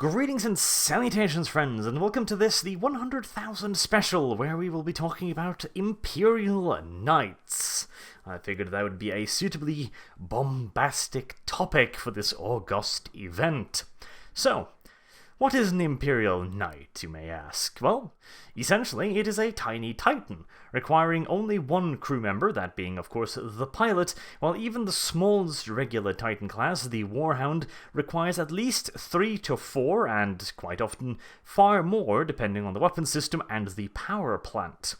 Greetings and salutations, friends, and welcome to this, the 100,000 special, where we will be talking about Imperial Knights. I figured that would be a suitably bombastic topic for this august event. So, what is an Imperial Knight, you may ask? Well, essentially, it is a tiny Titan, requiring only one crew member, that being, of course, the pilot, while even the smallest regular Titan class, the Warhound, requires at least 3 to 4, and quite often far more, depending on the weapon system and the power plant.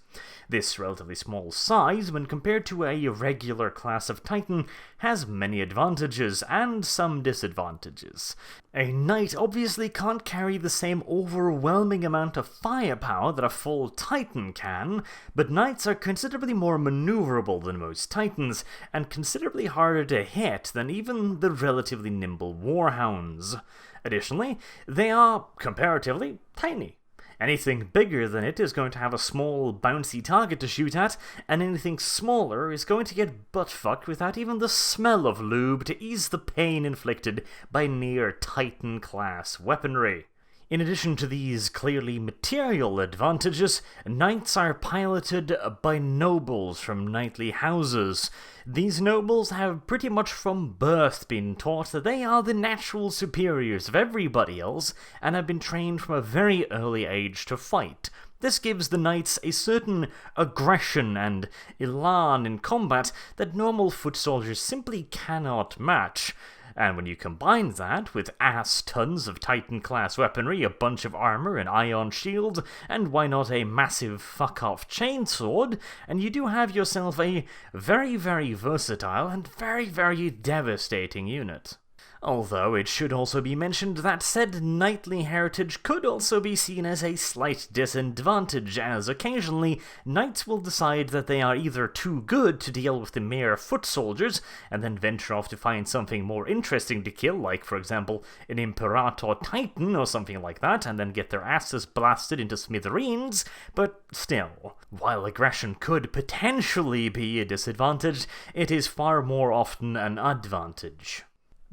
This relatively small size, when compared to a regular class of Titan, has many advantages and some disadvantages. A Knight obviously can't carry the same overwhelming amount of firepower that a full Titan can, but Knights are considerably more maneuverable than most Titans, and considerably harder to hit than even the relatively nimble Warhounds. Additionally, they are, comparatively, tiny. Anything bigger than it is going to have a small, bouncy target to shoot at, and anything smaller is going to get butt-fucked without even the smell of lube to ease the pain inflicted by near Titan-class weaponry. In addition to these clearly material advantages, Knights are piloted by nobles from knightly houses. These nobles have pretty much from birth been taught that they are the natural superiors of everybody else, and have been trained from a very early age to fight. This gives the Knights a certain aggression and elan in combat that normal foot soldiers simply cannot match. And when you combine that with tons of Titan-class weaponry, a bunch of armor, an ion shield, and why not a massive fuck-off chainsword, and you do have yourself a very, very versatile and very, very devastating unit. Although it should also be mentioned that said knightly heritage could also be seen as a slight disadvantage, as occasionally Knights will decide that they are either too good to deal with the mere foot soldiers, and then venture off to find something more interesting to kill, like for example an Imperator Titan or something like that, and then get their asses blasted into smithereens, but still, while aggression could potentially be a disadvantage, it is far more often an advantage.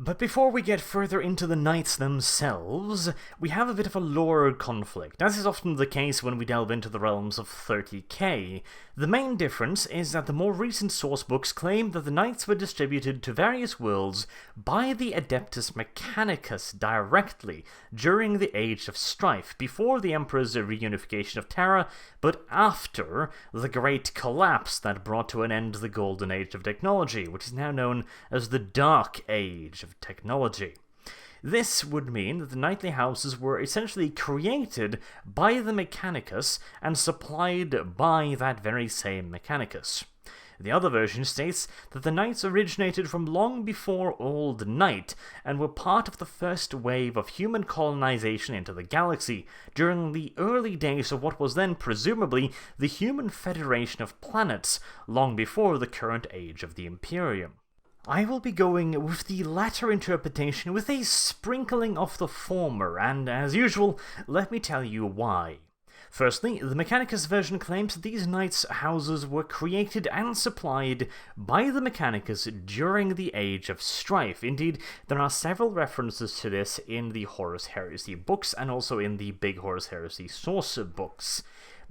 But before we get further into the Knights themselves, we have a bit of a lore conflict, as is often the case when we delve into the realms of 30k. The main difference is that the more recent sourcebooks claim that the Knights were distributed to various worlds by the Adeptus Mechanicus directly during the Age of Strife, before the Emperor's reunification of Terra, but after the Great Collapse that brought to an end the Golden Age of Technology, which is now known as the Dark Age of Technology. This would mean that the knightly houses were essentially created by the Mechanicus and supplied by that very same Mechanicus. The other version states that the Knights originated from long before Old Night, and were part of the first wave of human colonization into the galaxy, during the early days of what was then presumably the Human Federation of Planets, long before the current age of the Imperium. I will be going with the latter interpretation with a sprinkling of the former, and as usual, let me tell you why. Firstly, the Mechanicus version claims that these Knights' houses were created and supplied by the Mechanicus during the Age of Strife. Indeed, there are several references to this in the Horus Heresy books, and also in the Big Horus Heresy source books.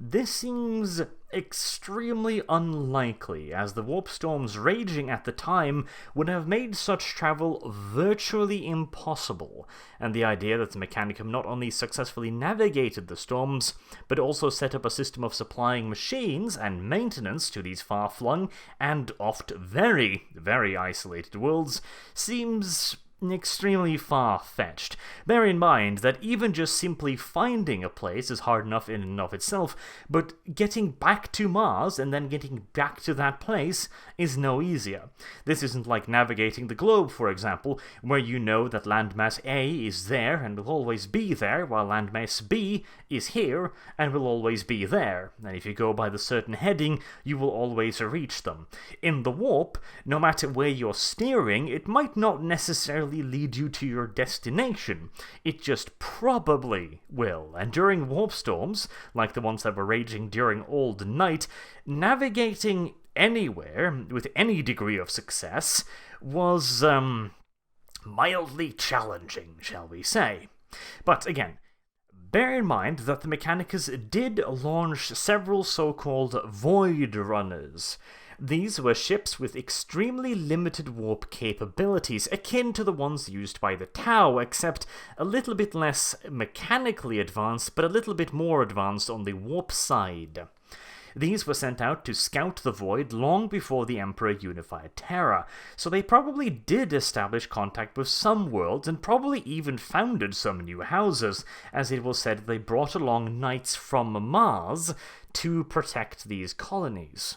This seems extremely unlikely, as the warp storms raging at the time would have made such travel virtually impossible, and the idea that the Mechanicum not only successfully navigated the storms, but also set up a system of supplying machines and maintenance to these far-flung and oft very, very isolated worlds, seems extremely far-fetched. Bear in mind that even just simply finding a place is hard enough in and of itself, but getting back to Mars and then getting back to that place is no easier. This isn't like navigating the globe, for example, where you know that landmass A is there and will always be there, while landmass B is here and will always be there, and if you go by the certain heading, you will always reach them. In the warp, no matter where you're steering, it might not necessarily lead you to your destination. It just probably will. And during warp storms, like the ones that were raging during Old Night, navigating anywhere with any degree of success was mildly challenging, shall we say. But again, bear in mind that the Mechanicus did launch several so-called Voyager Runners. These were ships with extremely limited warp capabilities, akin to the ones used by the Tau, except a little bit less mechanically advanced, but a little bit more advanced on the warp side. These were sent out to scout the void long before the Emperor unified Terra, so they probably did establish contact with some worlds and probably even founded some new houses, as it was said they brought along knights from Mars to protect these colonies.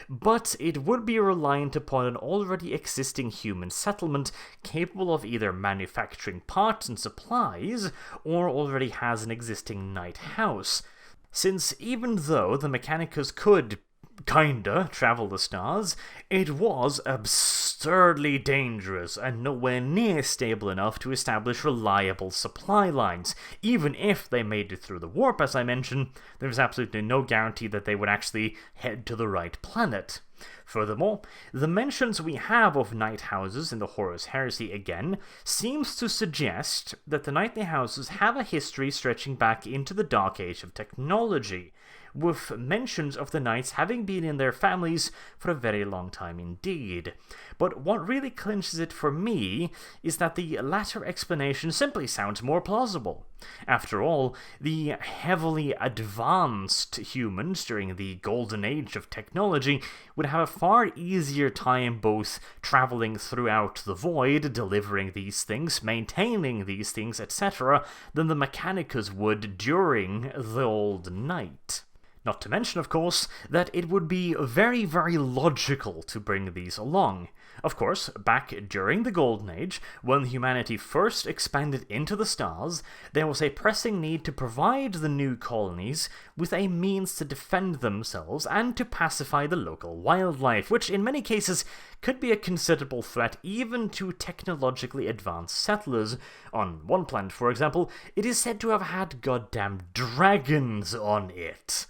But it would be reliant upon an already existing human settlement capable of either manufacturing parts and supplies, or already has an existing knight house, since even though the Mechanicus could kinda travel the stars, it was absurdly dangerous and nowhere near stable enough to establish reliable supply lines. Even if they made it through the warp, as I mentioned, there was absolutely no guarantee that they would actually head to the right planet. Furthermore, the mentions we have of knight houses in the Horus Heresy again seems to suggest that the knightly houses have a history stretching back into the Dark Age of technology, with mentions of the knights having been in their families for a very long time indeed. But what really clinches it for me is that the latter explanation simply sounds more plausible. After all, the heavily advanced humans during the golden age of technology would have a far easier time both traveling throughout the void, delivering these things, maintaining these things, etc., than the Mechanicus would during the Old Night. Not to mention, of course, that it would be very, very logical to bring these along. Of course, back during the Golden Age, when humanity first expanded into the stars, there was a pressing need to provide the new colonies with a means to defend themselves and to pacify the local wildlife, which in many cases could be a considerable threat even to technologically advanced settlers. On one planet, for example, it is said to have had goddamn dragons on it.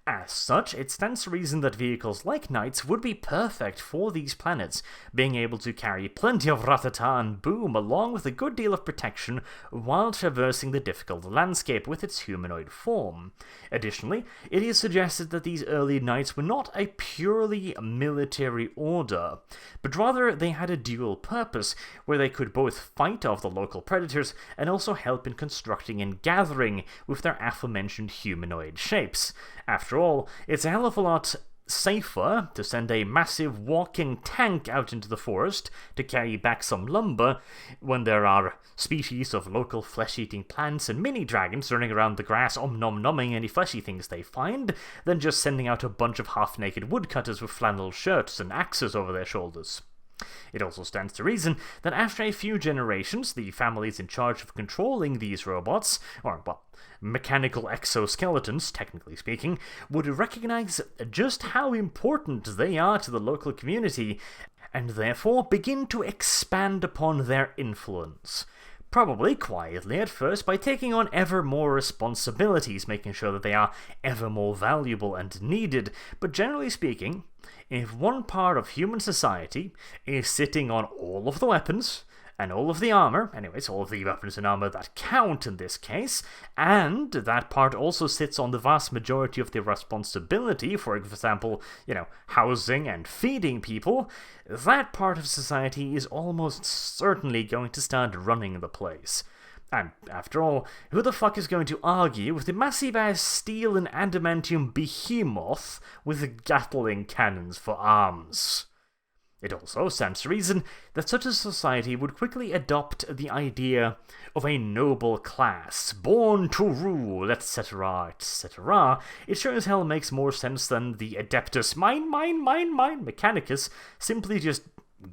As such, it stands to reason that vehicles like knights would be perfect for these planets, being able to carry plenty of ratata and boom along with a good deal of protection while traversing the difficult landscape with its humanoid form. Additionally, it is suggested that these early knights were not a purely military order, but rather they had a dual purpose, where they could both fight off the local predators and also help in constructing and gathering with their aforementioned humanoid shapes. After all, it's a hell of a lot safer to send a massive walking tank out into the forest to carry back some lumber when there are species of local flesh-eating plants and mini-dragons running around the grass om-nom-nomming any fleshy things they find, than just sending out a bunch of half-naked woodcutters with flannel shirts and axes over their shoulders. It also stands to reason that after a few generations, the families in charge of controlling these robots, or, well, mechanical exoskeletons, technically speaking, would recognize just how important they are to the local community, and therefore begin to expand upon their influence. Probably quietly at first by taking on ever more responsibilities, making sure that they are ever more valuable and needed, but generally speaking, if one part of human society is sitting on all of the weapons, and all of the armor, anyways, all of the weapons and armor that count in this case, and that part also sits on the vast majority of the responsibility, for example, housing and feeding people, that part of society is almost certainly going to start running the place. And, after all, who the fuck is going to argue with the massive-ass steel and adamantium behemoth with Gatling cannons for arms? It also stands to reason that such a society would quickly adopt the idea of a noble class, born to rule, etc., etc. It sure as hell makes more sense than the Adeptus mine Mechanicus simply just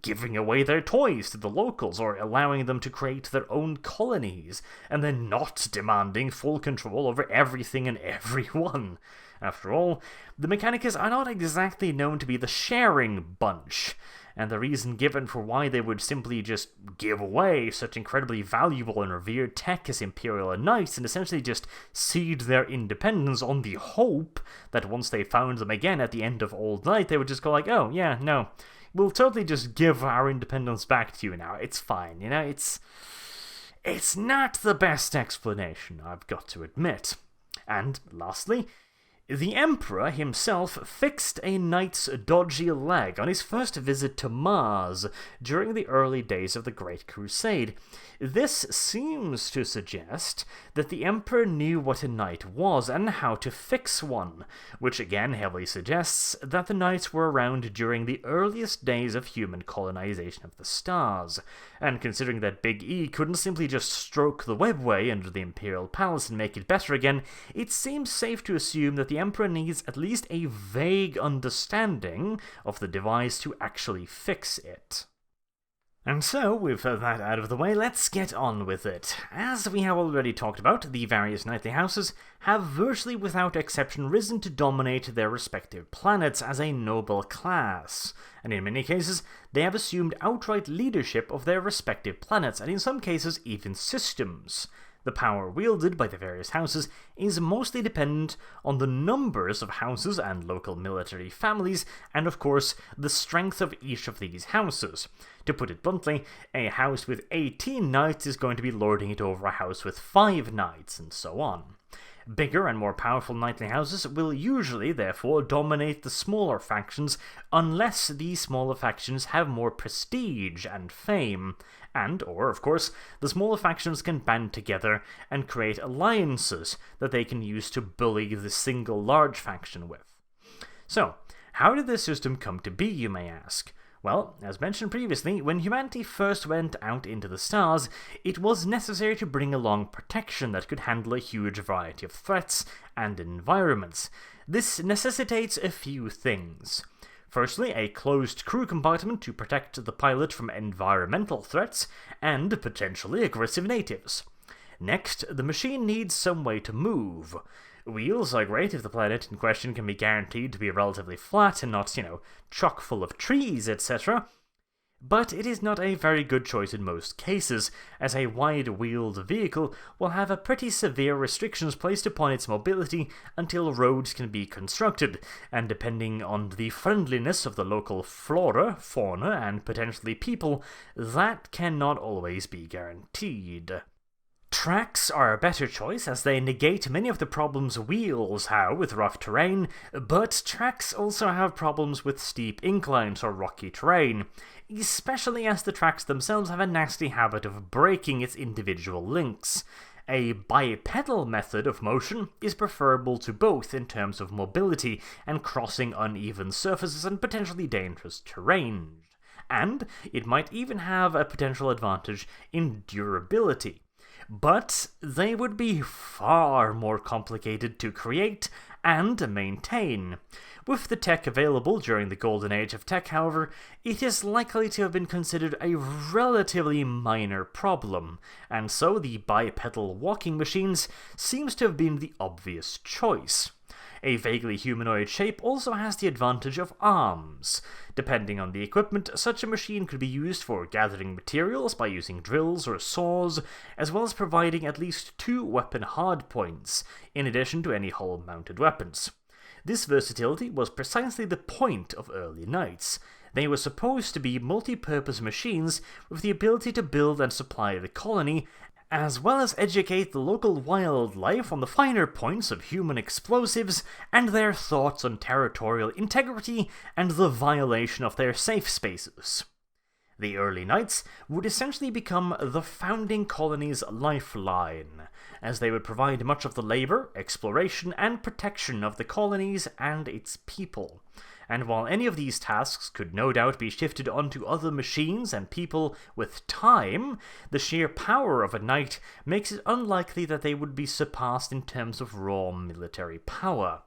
giving away their toys to the locals or allowing them to create their own colonies, and then not demanding full control over everything and everyone. After all, the Mechanicus are not exactly known to be the sharing bunch, and the reason given for why they would simply just give away such incredibly valuable and revered tech as Imperial and Knights and essentially just cede their independence on the hope that once they found them again at the end of Old Night, they would just go like, oh, yeah, no, we'll totally just give our independence back to you now, it's fine, It's not the best explanation, I've got to admit. And lastly, the Emperor himself fixed a knight's dodgy leg on his first visit to Mars during the early days of the Great Crusade. This seems to suggest that the Emperor knew what a knight was and how to fix one, which again heavily suggests that the knights were around during the earliest days of human colonization of the stars. And considering that Big E couldn't simply just stroke the webway under the Imperial Palace and make it better again, it seems safe to assume that the Emperor needs at least a vague understanding of the device to actually fix it. And so, with that out of the way, let's get on with it. As we have already talked about, the various knightly houses have virtually without exception risen to dominate their respective planets as a noble class, and in many cases, they have assumed outright leadership of their respective planets, and in some cases even systems. The power wielded by the various houses is mostly dependent on the numbers of houses and local military families, and of course, the strength of each of these houses. To put it bluntly, a house with 18 knights is going to be lording it over a house with 5 knights, and so on. Bigger and more powerful knightly houses will usually, therefore, dominate the smaller factions unless these smaller factions have more prestige and fame, or, of course, the smaller factions can band together and create alliances that they can use to bully the single large faction with. So, how did this system come to be, you may ask? Well, as mentioned previously, when humanity first went out into the stars, it was necessary to bring along protection that could handle a huge variety of threats and environments. This necessitates a few things. Firstly, a closed crew compartment to protect the pilot from environmental threats and potentially aggressive natives. Next, the machine needs some way to move. Wheels are great if the planet in question can be guaranteed to be relatively flat and not, chock full of trees, etc. But it is not a very good choice in most cases, as a wide-wheeled vehicle will have a pretty severe restrictions placed upon its mobility until roads can be constructed, and depending on the friendliness of the local flora, fauna, and potentially people, that cannot always be guaranteed. Tracks are a better choice as they negate many of the problems wheels have with rough terrain, but tracks also have problems with steep inclines or rocky terrain, especially as the tracks themselves have a nasty habit of breaking its individual links. A bipedal method of motion is preferable to both in terms of mobility and crossing uneven surfaces and potentially dangerous terrain, and it might even have a potential advantage in durability. But they would be far more complicated to create and maintain. With the tech available during the golden age of tech, however, it is likely to have been considered a relatively minor problem, and so the bipedal walking machines seems to have been the obvious choice. A vaguely humanoid shape also has the advantage of arms. Depending on the equipment, such a machine could be used for gathering materials by using drills or saws, as well as providing at least 2 weapon hardpoints, in addition to any hull-mounted weapons. This versatility was precisely the point of early knights. They were supposed to be multi-purpose machines with the ability to build and supply the colony, as well as educate the local wildlife on the finer points of human explosives and their thoughts on territorial integrity and the violation of their safe spaces. The early knights would essentially become the founding colony's lifeline, as they would provide much of the labor, exploration, and protection of the colonies and its people. And while any of these tasks could no doubt be shifted onto other machines and people with time, the sheer power of a knight makes it unlikely that they would be surpassed in terms of raw military power.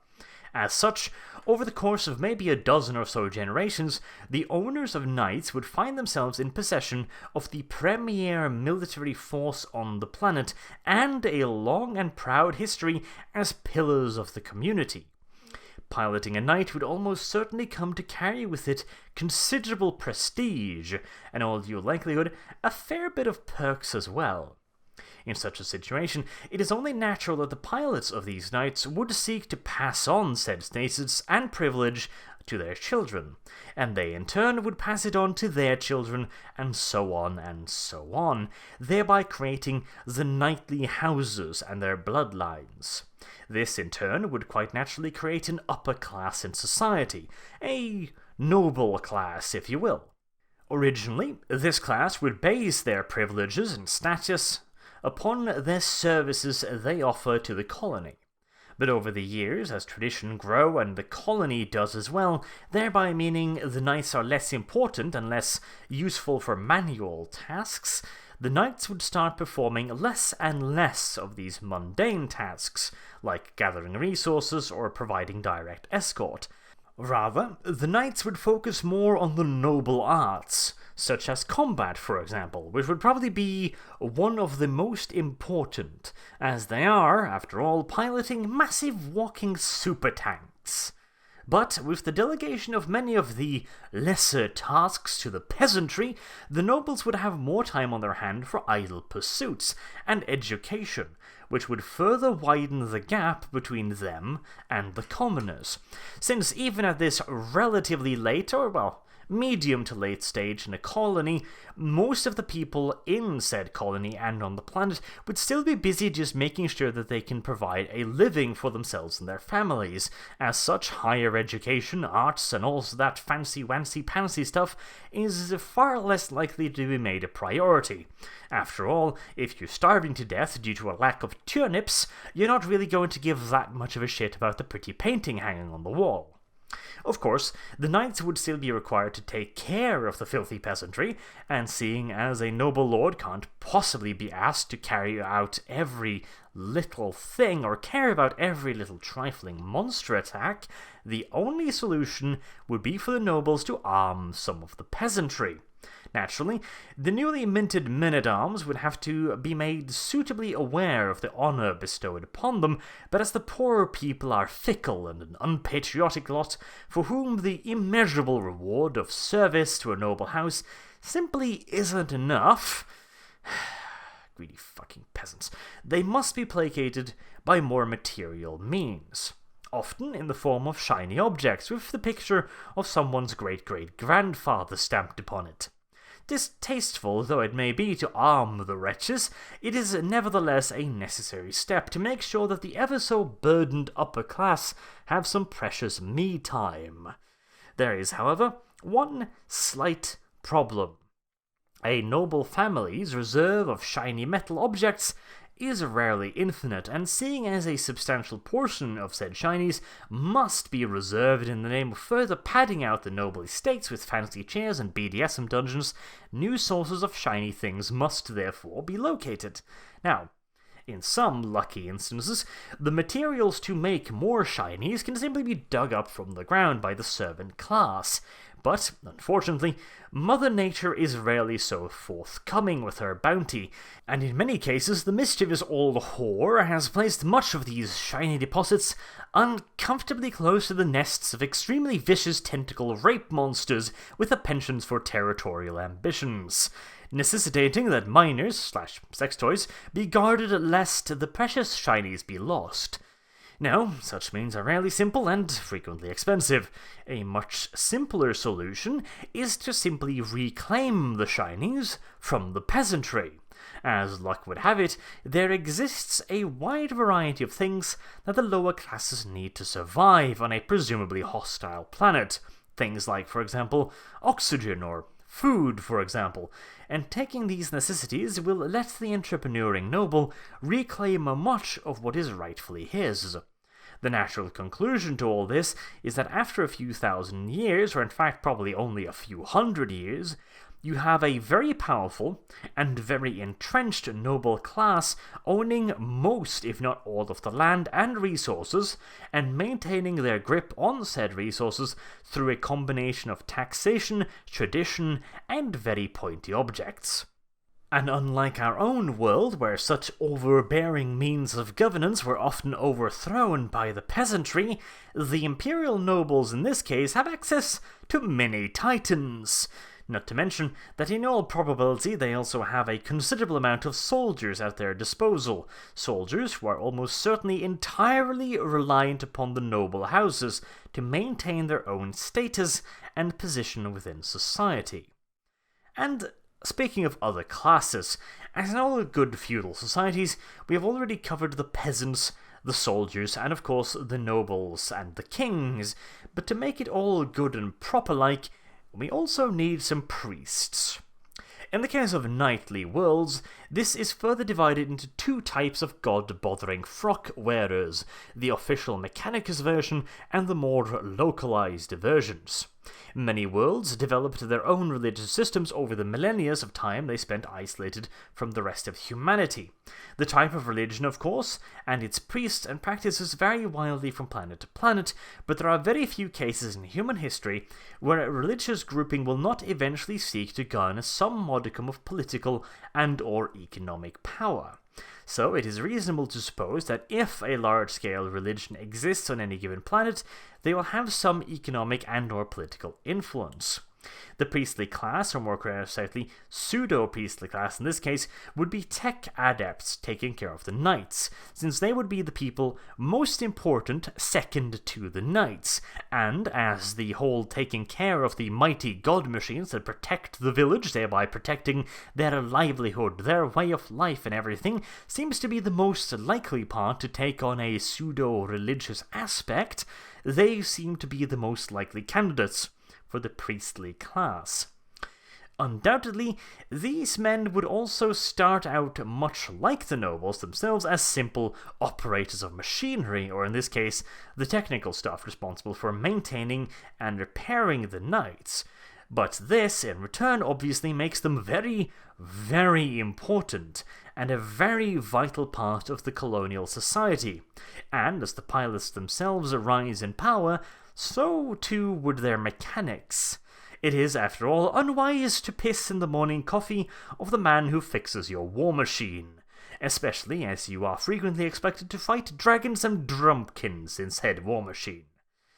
As such, over the course of maybe a dozen or so generations, the owners of knights would find themselves in possession of the premier military force on the planet, and a long and proud history as pillars of the community. Piloting a knight would almost certainly come to carry with it considerable prestige, and all due likelihood, a fair bit of perks as well. In such a situation, it is only natural that the pilots of these knights would seek to pass on said status and privilege to their children, and they in turn would pass it on to their children, and so on, thereby creating the knightly houses and their bloodlines. This in turn would quite naturally create an upper class in society, a noble class, if you will. Originally, this class would base their privileges and status upon their services they offer to the colony. But over the years, as tradition grow and the colony does as well, thereby meaning the knights are less important and less useful for manual tasks, the knights would start performing less and less of these mundane tasks, like gathering resources or providing direct escort. Rather, the knights would focus more on the noble arts, such as combat, for example, which would probably be one of the most important, as they are, after all, piloting massive walking super tanks. But with the delegation of many of the lesser tasks to the peasantry, the nobles would have more time on their hand for idle pursuits and education, which would further widen the gap between them and the commoners, since even at this relatively late, or well, medium to late stage in a colony, most of the people in said colony and on the planet would still be busy just making sure that they can provide a living for themselves and their families. As such, higher education, arts, and all that fancy-wancy-pansy stuff is far less likely to be made a priority. After all, if you're starving to death due to a lack of turnips, you're not really going to give that much of a shit about the pretty painting hanging on the wall. Of course, the knights would still be required to take care of the filthy peasantry, and seeing as a noble lord can't possibly be asked to carry out every little thing or care about every little trifling monster attack, the only solution would be for the nobles to arm some of the peasantry. Naturally, the newly minted men-at-arms would have to be made suitably aware of the honour bestowed upon them, but as the poorer people are fickle and an unpatriotic lot, for whom the immeasurable reward of service to a noble house simply isn't enough, greedy fucking peasants, they must be placated by more material means, often in the form of shiny objects with the picture of someone's great-great-grandfather stamped upon it. Distasteful though it may be to arm the wretches, it is nevertheless a necessary step to make sure that the ever-so-burdened upper class have some precious me-time. There is, however, one slight problem. A noble family's reserve of shiny metal objects is rarely infinite, and seeing as a substantial portion of said shinies must be reserved in the name of further padding out the noble estates with fancy chairs and BDSM dungeons, new sources of shiny things must therefore be located. Now, in some lucky instances, the materials to make more shinies can simply be dug up from the ground by the servant class. But, unfortunately, Mother Nature is rarely so forthcoming with her bounty, and in many cases the mischievous old whore has placed much of these shiny deposits uncomfortably close to the nests of extremely vicious tentacle rape monsters with a penchant for territorial ambitions, necessitating that minors/sex toys be guarded lest the precious shinies be lost. Now, such means are rarely simple and frequently expensive. A much simpler solution is to simply reclaim the shinies from the peasantry. As luck would have it, there exists a wide variety of things that the lower classes need to survive on a presumably hostile planet. Things like, for example, oxygen or food, for example, and taking these necessities will let the entrepreneuring noble reclaim much of what is rightfully his. The natural conclusion to all this is that after a few thousand years, or in fact probably only a few hundred years, you have a very powerful and very entrenched noble class owning most, if not all, of the land and resources, and maintaining their grip on said resources through a combination of taxation, tradition, and very pointy objects. And unlike our own world, where such overbearing means of governance were often overthrown by the peasantry, the imperial nobles in this case have access to many titans. Not to mention that in all probability they also have a considerable amount of soldiers at their disposal, soldiers who are almost certainly entirely reliant upon the noble houses to maintain their own status and position within society. And speaking of other classes, as in all good feudal societies, we have already covered the peasants, the soldiers, and of course the nobles and the kings, but to make it all good and proper-like, we also need some priests. In the case of knightly worlds, this is further divided into two types of god-bothering frock-wearers, the official Mechanicus version and the more localized versions. Many worlds developed their own religious systems over the millennia of time they spent isolated from the rest of humanity. The type of religion, of course, and its priests and practices vary wildly from planet to planet, but there are very few cases in human history where a religious grouping will not eventually seek to garner some modicum of political and/or economic power. So it is reasonable to suppose that if a large-scale religion exists on any given planet, they will have some economic and/or political influence. The priestly class, or more precisely, pseudo-priestly class in this case, would be tech adepts taking care of the knights, since they would be the people most important second to the knights, and as the whole taking care of the mighty god machines that protect the village, thereby protecting their livelihood, their way of life and everything, seems to be the most likely part to take on a pseudo-religious aspect, they seem to be the most likely candidates for the priestly class. Undoubtedly, these men would also start out much like the nobles themselves as simple operators of machinery, or in this case, the technical staff responsible for maintaining and repairing the knights. But this, in return, obviously makes them very, very important, and a very vital part of the colonial society. And as the pilots themselves rise in power, so too would their mechanics. It is, after all, unwise to piss in the morning coffee of the man who fixes your war machine, especially as you are frequently expected to fight dragons and drumpkins in said war machine.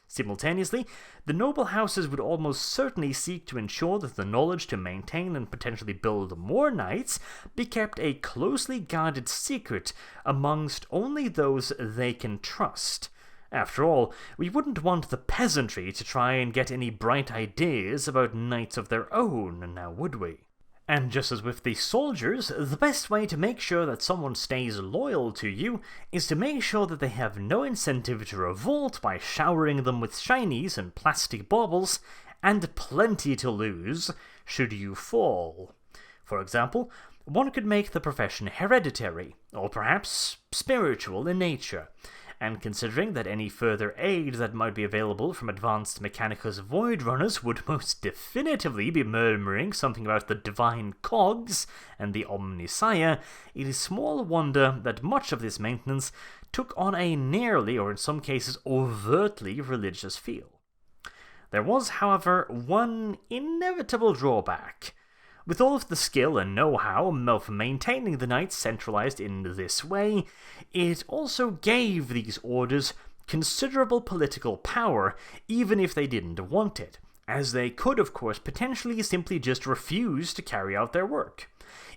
Simultaneously, the noble houses would almost certainly seek to ensure that the knowledge to maintain and potentially build more knights be kept a closely guarded secret amongst only those they can trust. After all, we wouldn't want the peasantry to try and get any bright ideas about knights of their own, now would we? And just as with the soldiers, the best way to make sure that someone stays loyal to you is to make sure that they have no incentive to revolt by showering them with shinies and plastic baubles, and plenty to lose should you fall. For example, one could make the profession hereditary, or perhaps spiritual in nature. And considering that any further aid that might be available from advanced Mechanicus Voyager Runners would most definitively be murmuring something about the divine cogs and the Omniscia, it is small wonder that much of this maintenance took on a nearly, or in some cases overtly, religious feel. There was, however, one inevitable drawback. With all of the skill and know-how of maintaining the knights centralized in this way, it also gave these orders considerable political power, even if they didn't want it, as they could, of course, potentially simply just refuse to carry out their work.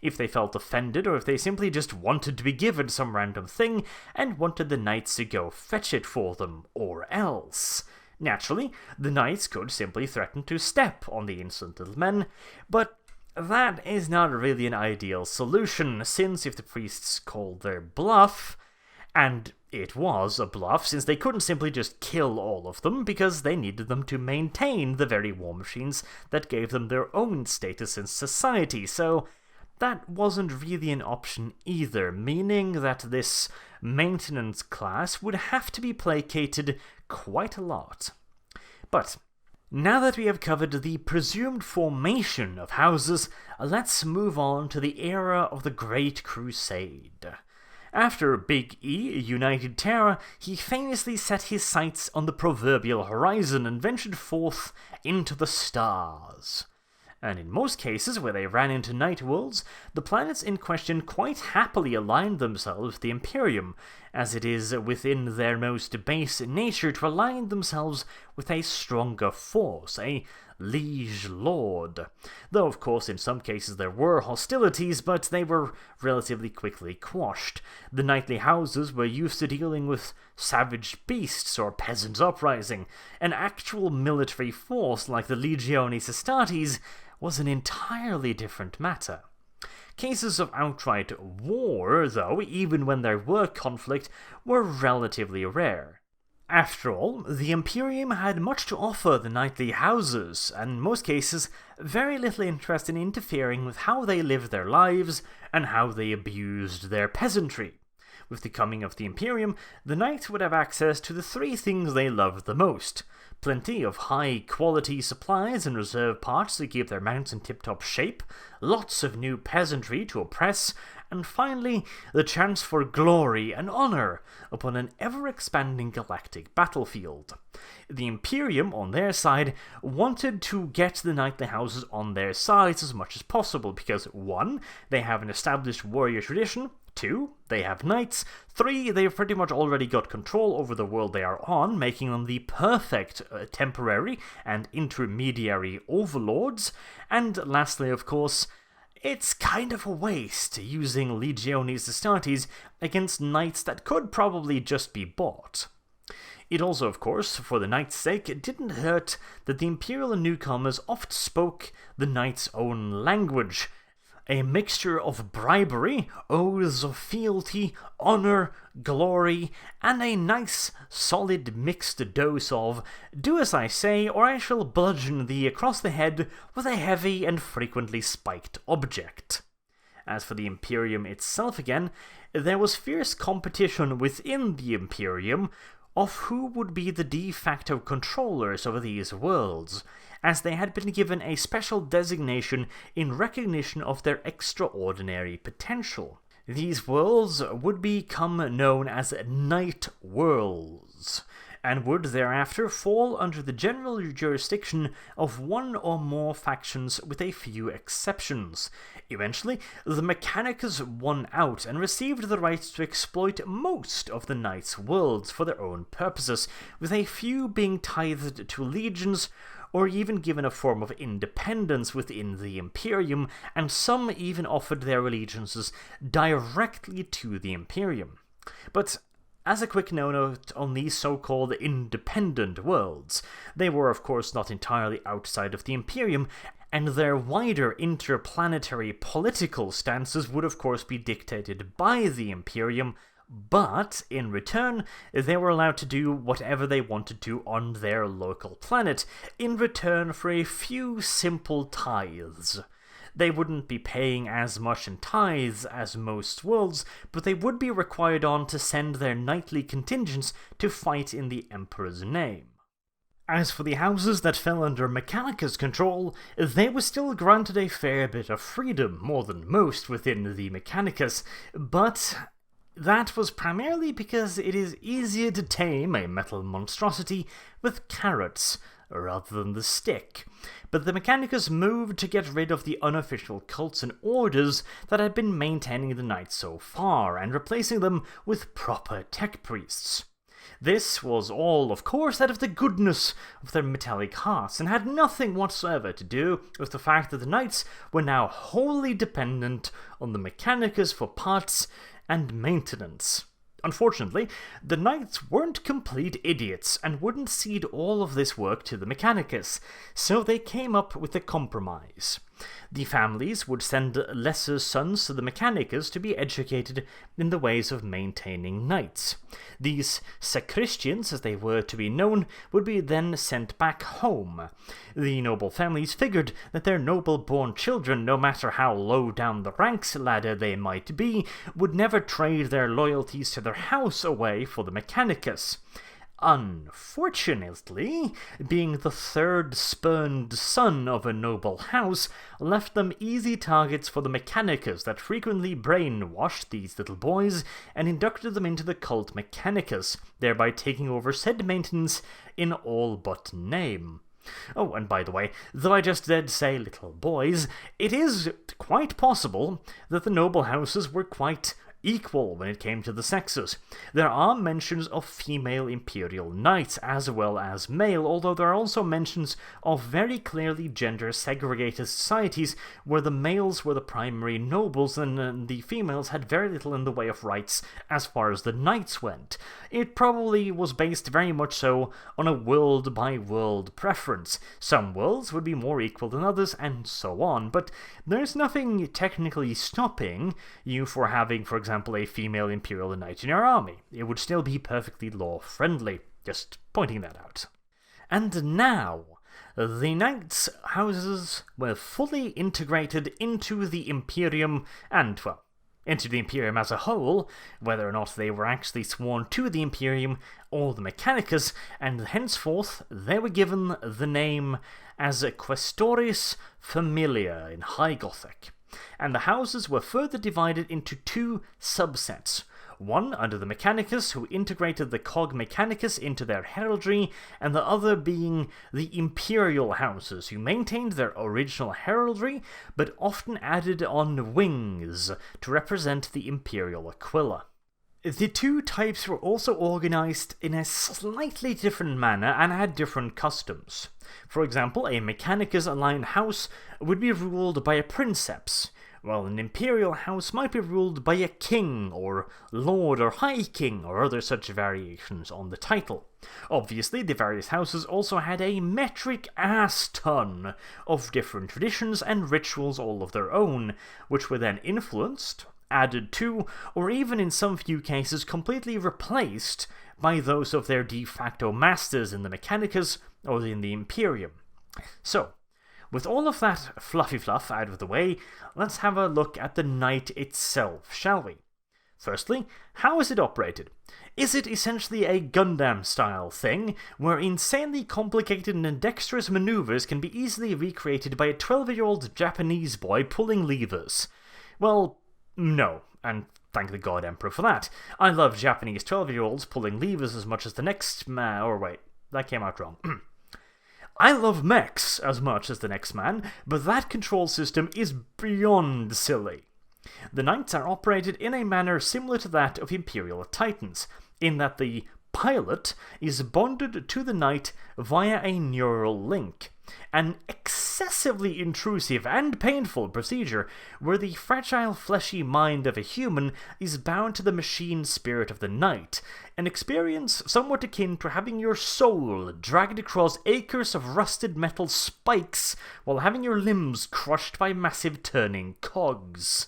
If they felt offended, or if they simply just wanted to be given some random thing and wanted the knights to go fetch it for them, or else. Naturally, the knights could simply threaten to step on the innocent little men, but that is not really an ideal solution, since if the priests called their bluff, and it was a bluff since they couldn't simply just kill all of them because they needed them to maintain the very war machines that gave them their own status in society, so that wasn't really an option either, meaning that this maintenance class would have to be placated quite a lot. But now that we have covered the presumed formation of houses, let's move on to the era of the Great Crusade. After Big E united Terra, he famously set his sights on the proverbial horizon and ventured forth into the stars. And in most cases where they ran into night worlds, the planets in question quite happily aligned themselves with the Imperium, as it is within their most base nature to align themselves with a stronger force, a liege lord. Though, of course, in some cases there were hostilities, but they were relatively quickly quashed. The knightly houses were used to dealing with savage beasts or peasant uprising. An actual military force like the Legiones Astartes was an entirely different matter. Cases of outright war, though, even when there were conflict, were relatively rare. After all, the Imperium had much to offer the knightly houses, and in most cases, very little interest in interfering with how they lived their lives and how they abused their peasantry. With the coming of the Imperium, the knights would have access to the three things they loved the most: plenty of high-quality supplies and reserve parts to keep their mounts in tip-top shape, lots of new peasantry to oppress, and finally, the chance for glory and honor upon an ever-expanding galactic battlefield. The Imperium, on their side, wanted to get the knightly houses on their sides as much as possible because 1. They have an established warrior tradition, 2. They have knights, 3. They've pretty much already got control over the world they are on, making them the perfect temporary and intermediary overlords, and lastly, of course, it's kind of a waste using Legiones Astartes against knights that could probably just be bought. It also, of course, for the knight's sake, it didn't hurt that the Imperial newcomers oft spoke the knight's own language, a mixture of bribery, oaths of fealty, honor, glory, and a nice, solid mixed dose of "do as I say, or I shall bludgeon thee across the head with a heavy and frequently spiked object." As for the Imperium itself again, there was fierce competition within the Imperium of who would be the de facto controllers over these worlds, as they had been given a special designation in recognition of their extraordinary potential. These worlds would become known as Night Worlds, and would thereafter fall under the general jurisdiction of one or more factions with a few exceptions. Eventually, the Mechanicus won out and received the rights to exploit most of the Night's worlds for their own purposes, with a few being tithed to legions or even given a form of independence within the Imperium, and some even offered their allegiances directly to the Imperium. But as a quick note on these so-called independent worlds, they were of course not entirely outside of the Imperium, and their wider interplanetary political stances would of course be dictated by the Imperium, but in return, they were allowed to do whatever they wanted to on their local planet, in return for a few simple tithes. They wouldn't be paying as much in tithes as most worlds, but they would be required on to send their knightly contingents to fight in the Emperor's name. As for the houses that fell under Mechanicus' control, they were still granted a fair bit of freedom, more than most within the Mechanicus, but that was primarily because it is easier to tame a metal monstrosity with carrots rather than the stick. But the Mechanicus moved to get rid of the unofficial cults and orders that had been maintaining the knights so far, and replacing them with proper tech priests. This was all, of course, out of the goodness of their metallic hearts, and had nothing whatsoever to do with the fact that the knights were now wholly dependent on the Mechanicus for parts and maintenance. Unfortunately, the knights weren't complete idiots and wouldn't cede all of this work to the Mechanicus, so they came up with a compromise. The families would send lesser sons to the Mechanicus to be educated in the ways of maintaining knights. These sacristians, as they were to be known, would be then sent back home. The noble families figured that their noble-born children, no matter how low down the ranks ladder they might be, would never trade their loyalties to their house away for the Mechanicus. Unfortunately, being the third spurned son of a noble house left them easy targets for the Mechanicus that frequently brainwashed these little boys and inducted them into the cult Mechanicus, thereby taking over said maintenance in all but name. Oh, and by the way, though I just did say little boys, it is quite possible that the noble houses were quite equal when it came to the sexes. There are mentions of female Imperial knights as well as male, although there are also mentions of very clearly gender-segregated societies where the males were the primary nobles and the females had very little in the way of rights as far as the knights went. It probably was based very much so on a world-by-world preference. Some worlds would be more equal than others, and so on, but there's nothing technically stopping you for having, for example, a female Imperial knight in your army. It would still be perfectly law-friendly. Just pointing that out. And now, the knights' houses were fully integrated into the Imperium and, well, into the Imperium as a whole, whether or not they were actually sworn to the Imperium or the Mechanicus, and henceforth they were given the name as Quaestoris Familia in High Gothic, and the houses were further divided into two subsets. One under the Mechanicus, who integrated the Cog Mechanicus into their heraldry, and the other being the Imperial houses, who maintained their original heraldry, but often added on wings to represent the Imperial Aquila. The two types were also organized in a slightly different manner and had different customs. For example, a Mechanicus-aligned house would be ruled by a princeps, while an Imperial house might be ruled by a king, or lord, or high king, or other such variations on the title. Obviously, the various houses also had a metric ass-ton of different traditions and rituals all of their own, which were then influenced, added to, or even in some few cases completely replaced by those of their de facto masters in the Mechanicus or in the Imperium. So, with all of that fluffy fluff out of the way, let's have a look at the knight itself, shall we? Firstly, how is it operated? Is it essentially a Gundam-style thing, where insanely complicated and dexterous maneuvers can be easily recreated by a 12-year-old Japanese boy pulling levers? Well, no, and thank the God Emperor for that. I love Japanese 12-year-olds pulling levers as much as the next man. Or wait, that came out wrong. I love Mechs as much as the next man, but that control system is beyond silly. The knights are operated in a manner similar to that of Imperial Titans, in that the pilot is bonded to the knight via a neural link, an excessively intrusive and painful procedure where the fragile fleshy mind of a human is bound to the machine spirit of the knight, an experience somewhat akin to having your soul dragged across acres of rusted metal spikes while having your limbs crushed by massive turning cogs.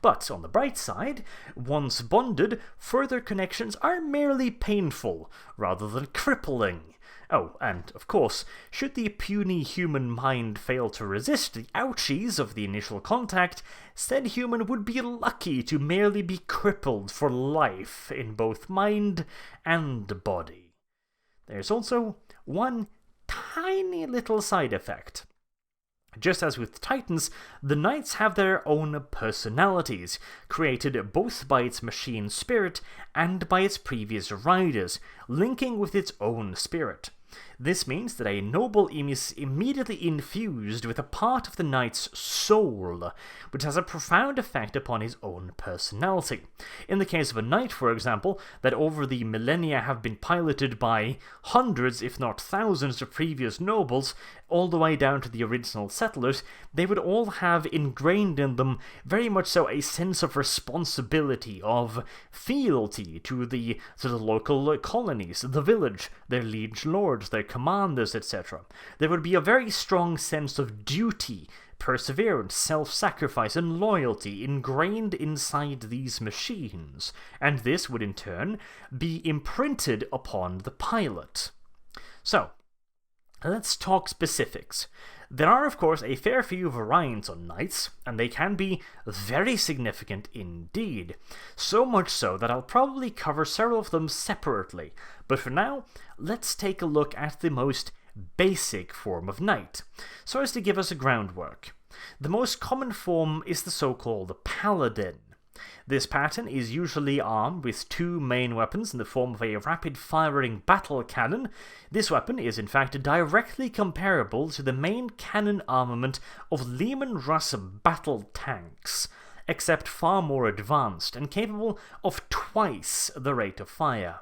But on the bright side, once bonded, further connections are merely painful rather than crippling. Oh, and of course, should the puny human mind fail to resist the ouchies of the initial contact, said human would be lucky to merely be crippled for life in both mind and body. There's also one tiny little side effect. Just as with Titans, the Knights have their own personalities, created both by its machine spirit and by its previous riders, linking with its own spirit. This means that a noble is immediately infused with a part of the knight's soul, which has a profound effect upon his own personality. In the case of a knight, for example, that over the millennia have been piloted by hundreds, if not thousands, of previous nobles, all the way down to the original settlers, they would all have ingrained in them very much so a sense of responsibility, of fealty to the local colonies, the village, their liege lords, their commanders, etc. There would be a very strong sense of duty, perseverance, self-sacrifice, and loyalty ingrained inside these machines, and this would in turn be imprinted upon the pilot. So, let's talk specifics. There are, of course, a fair few variants on knights, and they can be very significant indeed. So much so that I'll probably cover several of them separately. But for now, let's take a look at the most basic form of knight, so as to give us a groundwork. The most common form is the so-called Paladin. This pattern is usually armed with two main weapons in the form of a rapid-firing battle cannon. This weapon is in fact directly comparable to the main cannon armament of Leman Russ battle tanks, except far more advanced and capable of twice the rate of fire.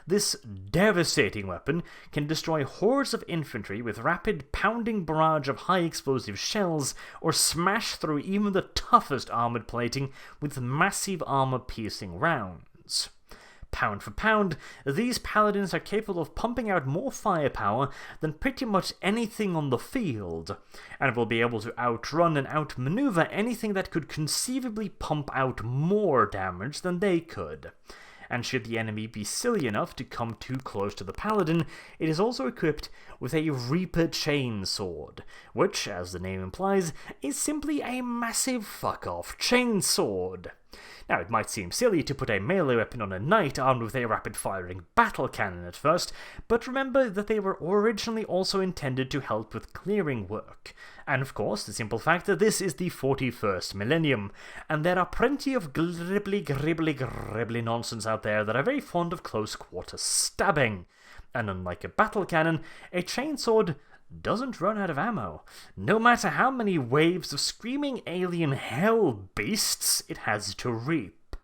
This devastating weapon can destroy hordes of infantry with rapid pounding barrage of high explosive shells, or smash through even the toughest armored plating with massive armor-piercing rounds. Pound for pound, these paladins are capable of pumping out more firepower than pretty much anything on the field, and will be able to outrun and outmaneuver anything that could conceivably pump out more damage than they could. And should the enemy be silly enough to come too close to the paladin, it is also equipped with a Reaper chainsword, which, as the name implies, is simply a massive fuck-off chainsword. Now, it might seem silly to put a melee weapon on a knight armed with a rapid-firing battle cannon at first, but remember that they were originally also intended to help with clearing work. And of course, the simple fact that this is the 41st millennium, and there are plenty of gribbly nonsense out there that are very fond of close-quarter stabbing. And unlike a battle cannon, a chainsword doesn't run out of ammo, no matter how many waves of screaming alien hell beasts it has to reap.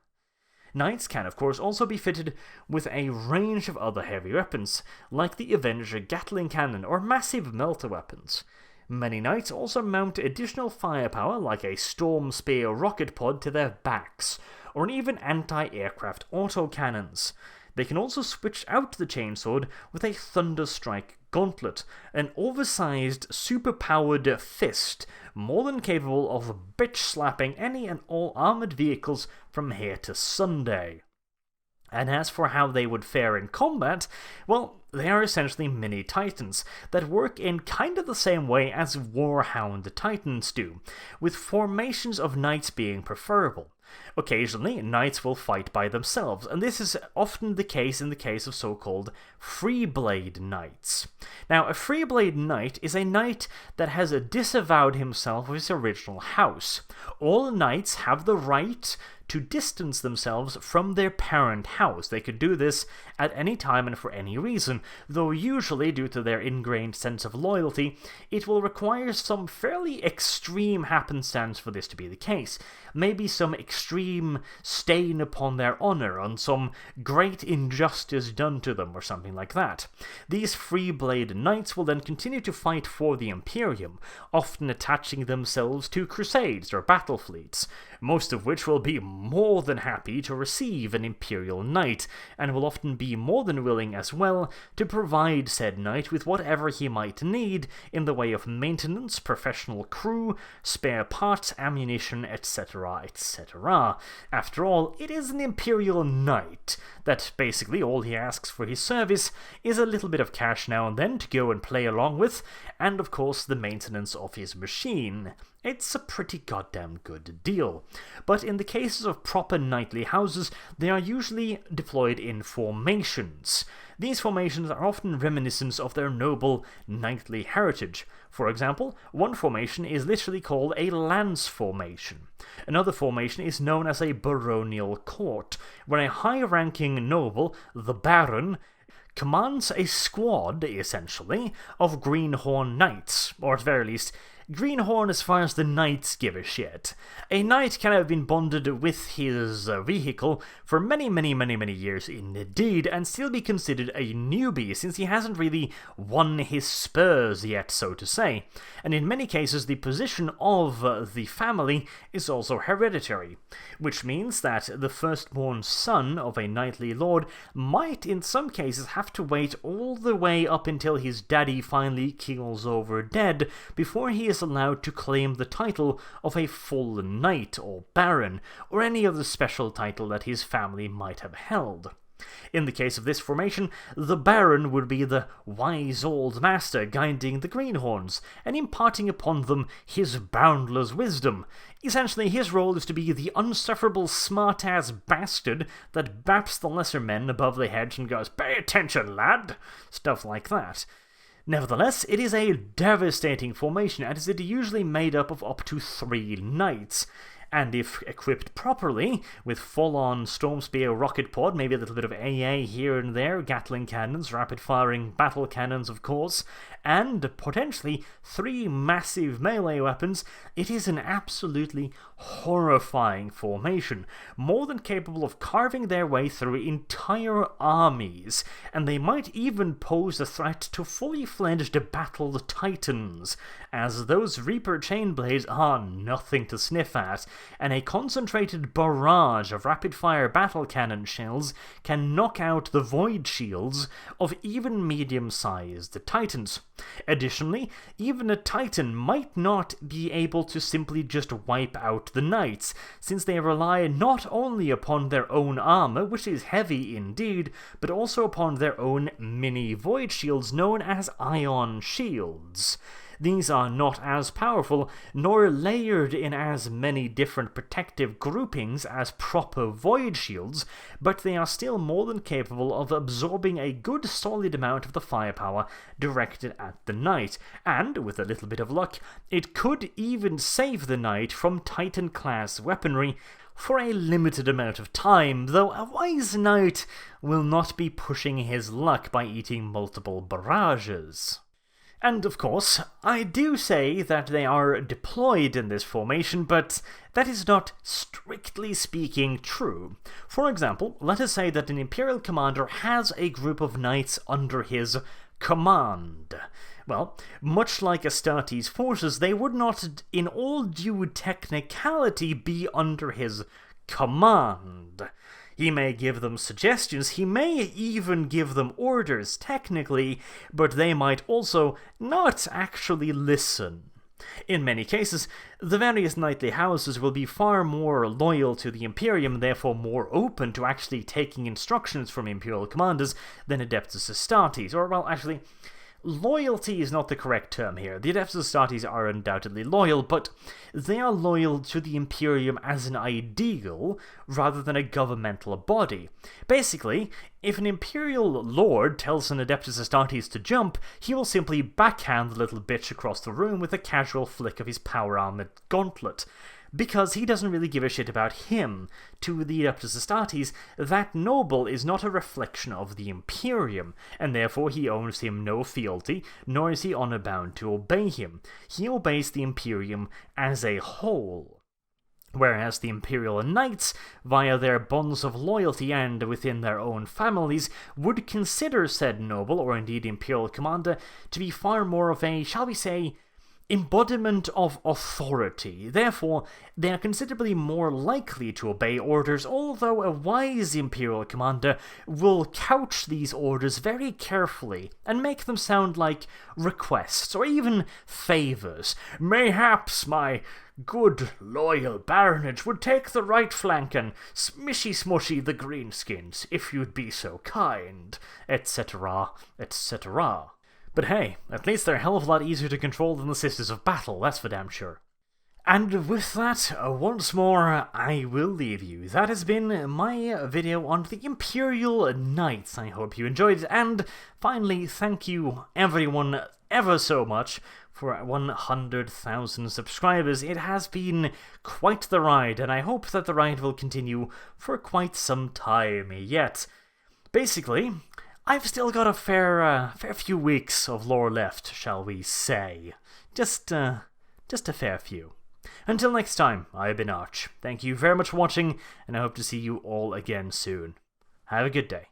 Knights can, of course, also be fitted with a range of other heavy weapons, like the Avenger Gatling cannon or massive melter weapons. Many knights also mount additional firepower like a Storm Spear rocket pod to their backs, or even anti-aircraft autocannons. They can also switch out the chainsword with a Thunderstrike gauntlet, an oversized, super-powered fist, more than capable of bitch-slapping any and all armored vehicles from here to Sunday. And as for how they would fare in combat, well, they are essentially mini-titans that work in kind of the same way as Warhound Titans do, with formations of knights being preferable. Occasionally, knights will fight by themselves, and this is often the case in the case of so-called Freeblade Knights. Now, a Freeblade Knight is a knight that has disavowed himself of his original house. All knights have the right to distance themselves from their parent house. They could do this at any time and for any reason, though usually, due to their ingrained sense of loyalty, it will require some fairly extreme happenstance for this to be the case. Maybe some extreme stain upon their honor, on some great injustice done to them, or something like that. These Freeblade Knights will then continue to fight for the Imperium, often attaching themselves to crusades or battle fleets, most of which will be more than happy to receive an Imperial Knight, and will often be more than willing as well to provide said knight with whatever he might need in the way of maintenance, professional crew, spare parts, ammunition, etc., etc. After all, it is an Imperial Knight that basically all he asks for his service is a little bit of cash now and then to go and play along with, and of course the maintenance of his machine. It's a pretty goddamn good deal. But in the cases of proper knightly houses, they are usually deployed in formations. These formations are often reminiscent of their noble knightly heritage. For example, one formation is literally called a lance formation. Another formation is known as a baronial court, where a high-ranking noble, the Baron, commands a squad, essentially, of greenhorn knights, or at the very least, greenhorn as far as the knights give a shit. A knight can have been bonded with his vehicle for many years indeed, and still be considered a newbie, since he hasn't really won his spurs yet, so to say. And in many cases, the position of the family is also hereditary, which means that the firstborn son of a knightly lord might in some cases have to wait all the way up until his daddy finally keels over dead before he is allowed to claim the title of a full knight or baron, or any other special title that his family might have held. In the case of this formation, the Baron would be the wise old master guiding the greenhorns and imparting upon them his boundless wisdom. Essentially, his role is to be the unsufferable smart-ass bastard that baps the lesser men above the head and goes, "Pay attention, lad!" Stuff like that. Nevertheless, it is a devastating formation, and is usually made up of 3 knights, and if equipped properly, with full-on Storm Spear rocket pod, maybe a little bit of AA here and there, Gatling cannons, rapid-firing battle cannons of course, and potentially 3 massive melee weapons, it is an absolutely horrifying formation, more than capable of carving their way through entire armies, and they might even pose a threat to fully fledged battled titans, as those Reaper chainblades are nothing to sniff at, and a concentrated barrage of rapid-fire battle cannon shells can knock out the void shields of even medium-sized titans. Additionally, even a titan might not be able to simply just wipe out the knights, since they rely not only upon their own armor, which is heavy indeed, but also upon their own mini void shields known as ion shields. These are not as powerful, nor layered in as many different protective groupings as proper void shields, but they are still more than capable of absorbing a good solid amount of the firepower directed at the knight, and, with a little bit of luck, it could even save the knight from Titan-class weaponry for a limited amount of time, though a wise knight will not be pushing his luck by eating multiple barrages. And of course, I do say that they are deployed in this formation, but that is not strictly speaking true. For example, let us say that an Imperial commander has a group of knights under his command. Well, much like Astartes' forces, they would not, in all due technicality, be under his command. He may give them suggestions, he may even give them orders, technically, but they might also not actually listen. In many cases, the various knightly houses will be far more loyal to the Imperium, therefore more open to actually taking instructions from Imperial commanders than Adeptus Astartes, or, well, actually, loyalty is not the correct term here. The Adeptus Astartes are undoubtedly loyal, but they are loyal to the Imperium as an ideal rather than a governmental body. Basically, if an Imperial lord tells an Adeptus Astartes to jump, he will simply backhand the little bitch across the room with a casual flick of his power-armored gauntlet, because he doesn't really give a shit about him. To the Adeptus Astartes, that noble is not a reflection of the Imperium, and therefore he owes him no fealty, nor is he honor bound to obey him. He obeys the Imperium as a whole. Whereas the Imperial Knights, via their bonds of loyalty and within their own families, would consider said noble, or indeed Imperial commander, to be far more of a, shall we say, embodiment of authority. Therefore, they are considerably more likely to obey orders, although a wise Imperial commander will couch these orders very carefully and make them sound like requests or even favours. Mayhaps my good, loyal baronage would take the right flank and smishy-smushy the greenskins, if you'd be so kind, etc., etc. But hey, at least they're a hell of a lot easier to control than the Sisters of Battle, that's for damn sure. And with that, once more, I will leave you. That has been my video on the Imperial Knights. I hope you enjoyed it, and finally, thank you everyone ever so much for 100,000 subscribers. It has been quite the ride, and I hope that the ride will continue for quite some time yet. Basically, I've still got a fair few weeks of lore left, shall we say. Just a fair few. Until next time, I've been Arch. Thank you very much for watching, and I hope to see you all again soon. Have a good day.